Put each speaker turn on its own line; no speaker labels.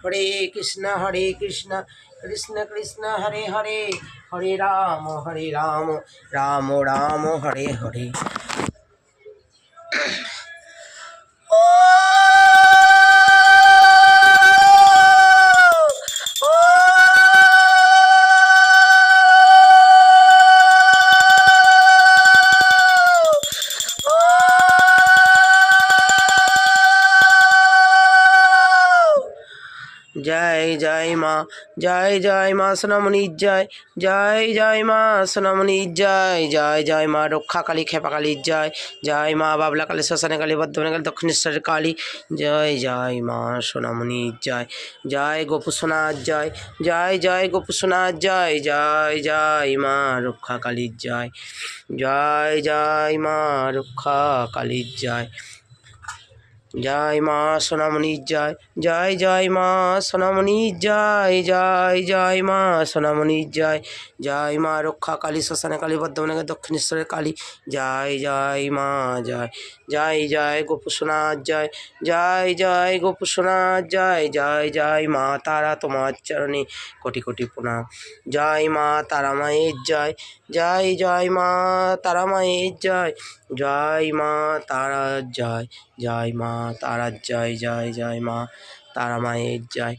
হরে কৃষ্ণ কৃষ্ণ কৃষ্ণ হরে হরে হরে রাম রাম রাম হরে হরে। জয় জয় মা সোনামণির জয় জয় মা সোনামণির জয় মা রক্ষা কালী খেপা কালীর জয় মা বাবলা কালী শ্মশানে কালী বর্ধমানে কালী দক্ষিণেশ্বরের কালী জয় মা সোনামণির জয় গোপু সোনার জয় গোপু সোনার জয় মা রক্ষা কালীর জয় মা রক্ষা কালীর জয় মা সোনামণির জয় মা সোনামণির জয় মা সোনামণির জয় মা রক্ষা কালী শ্মশানে কালী বর্ধমানে দক্ষিণেশ্বরের কালী জয় মা জয় গোপু সোনার জয় গোপু সোনার জয় মা তারা তোমার চরণে কোটি কোটি প্রণাম। জয় মা তারা মায়ের জয় মা তারা মায়ের জয় মা তারা জয় মা তারা জয় মা তারা মায়ের জয়।